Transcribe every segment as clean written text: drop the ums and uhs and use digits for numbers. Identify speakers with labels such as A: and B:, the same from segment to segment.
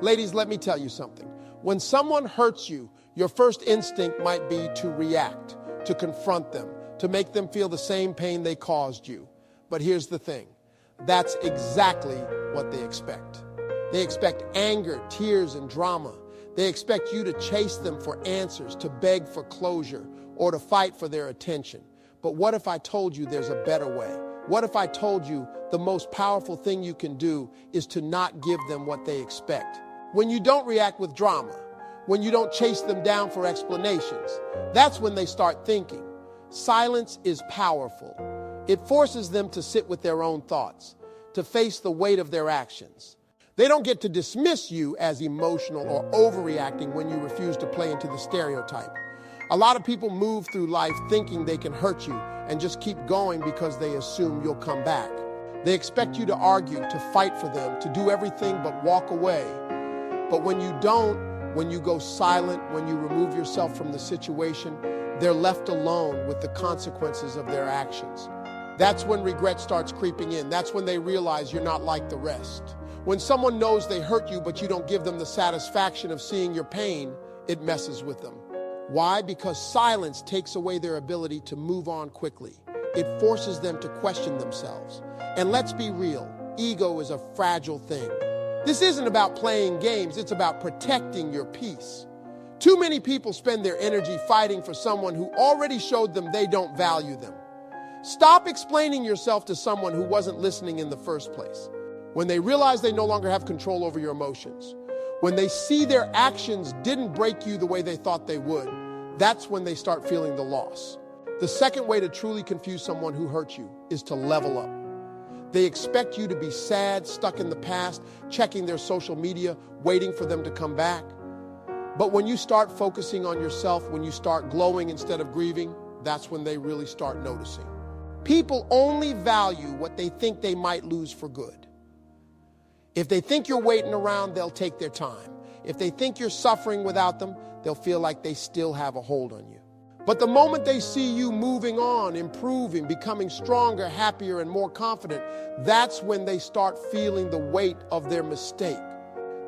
A: Ladies, let me tell you something. When someone hurts you, your first instinct might be to react, to confront them, to make them feel the same pain they caused you. But here's the thing. That's exactly what they expect. They expect anger, tears, and drama. They expect you to chase them for answers, to beg for closure, or to fight for their attention. But what if I told you there's a better way? What if I told you the most powerful thing you can do is to not give them what they expect? When you don't react with drama, when you don't chase them down for explanations, that's when they start thinking. Silence is powerful. It forces them to sit with their own thoughts, to face the weight of their actions. They don't get to dismiss you as emotional or overreacting when you refuse to play into the stereotype. A lot of people move through life thinking they can hurt you and just keep going because they assume you'll come back. They expect you to argue, to fight for them, to do everything but walk away. But when you don't, when you go silent, when you remove yourself from the situation, they're left alone with the consequences of their actions. That's when regret starts creeping in. That's when they realize you're not like the rest. When someone knows they hurt you, but you don't give them the satisfaction of seeing your pain, it messes with them. Why? Because silence takes away their ability to move on quickly. It forces them to question themselves. And let's be real, ego is a fragile thing. This isn't about playing games, it's about protecting your peace. Too many people spend their energy fighting for someone who already showed them they don't value them. Stop explaining yourself to someone who wasn't listening in the first place. When they realize they no longer have control over your emotions, when they see their actions didn't break you the way they thought they would, that's when they start feeling the loss. The second way to truly confuse someone who hurt you is to level up. They expect you to be sad, stuck in the past, checking their social media, waiting for them to come back. But when you start focusing on yourself, when you start glowing instead of grieving, that's when they really start noticing. People only value what they think they might lose for good. If they think you're waiting around, they'll take their time. If they think you're suffering without them, they'll feel like they still have a hold on you. But the moment they see you moving on, improving, becoming stronger, happier, and more confident, that's when they start feeling the weight of their mistake.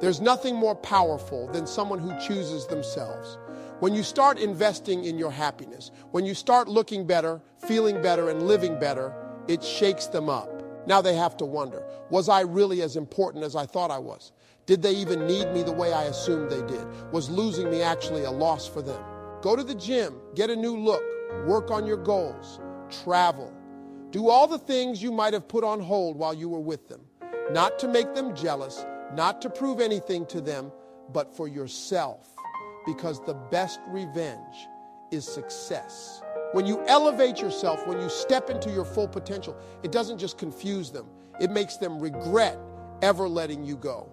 A: There's nothing more powerful than someone who chooses themselves. When you start investing in your happiness, when you start looking better, feeling better, and living better, it shakes them up. Now they have to wonder, was I really as important as I thought I was? Did they even need me the way I assumed they did? Was losing me actually a loss for them? Go to the gym, get a new look, work on your goals, travel. Do all the things you might have put on hold while you were with them. Not to make them jealous, not to prove anything to them, but for yourself. Because the best revenge is success. When you elevate yourself, when you step into your full potential, it doesn't just confuse them. It makes them regret ever letting you go.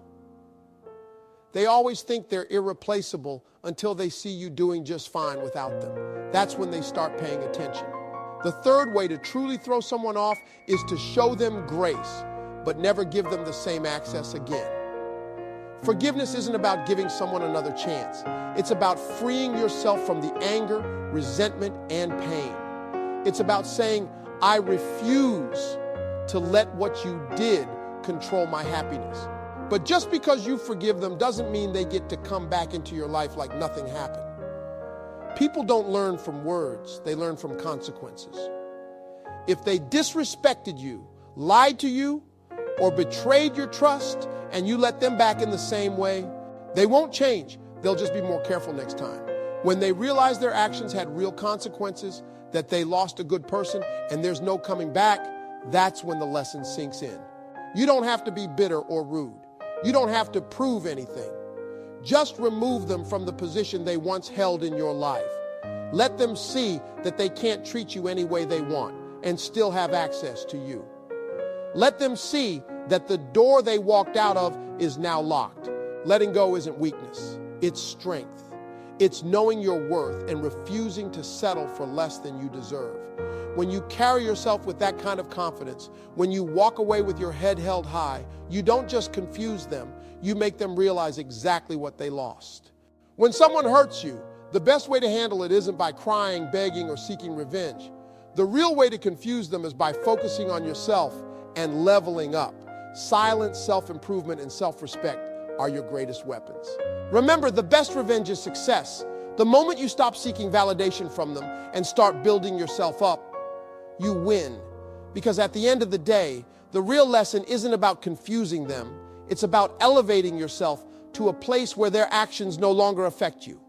A: They always think they're irreplaceable until they see you doing just fine without them. That's when they start paying attention. The third way to truly throw someone off is to show them grace, but never give them the same access again. Forgiveness isn't about giving someone another chance. It's about freeing yourself from the anger, resentment, and pain. It's about saying, I refuse to let what you did control my happiness. But just because you forgive them doesn't mean they get to come back into your life like nothing happened. People don't learn from words, they learn from consequences. If they disrespected you, lied to you, or betrayed your trust, and you let them back in the same way, they won't change. They'll just be more careful next time. When they realize their actions had real consequences, that they lost a good person, and there's no coming back, that's when the lesson sinks in. You don't have to be bitter or rude. You don't have to prove anything. Just remove them from the position they once held in your life. Let them see that they can't treat you any way they want and still have access to you. Let them see that the door they walked out of is now locked. Letting go isn't weakness, it's strength. It's knowing your worth and refusing to settle for less than you deserve. When you carry yourself with that kind of confidence, when you walk away with your head held high, you don't just confuse them, you make them realize exactly what they lost. When someone hurts you, the best way to handle it isn't by crying, begging, or seeking revenge. The real way to confuse them is by focusing on yourself and leveling up. Silence, self-improvement, and self-respect are your greatest weapons. Remember, the best revenge is success. The moment you stop seeking validation from them and start building yourself up, you win. Because at the end of the day, the real lesson isn't about confusing them. It's about elevating yourself to a place where their actions no longer affect you.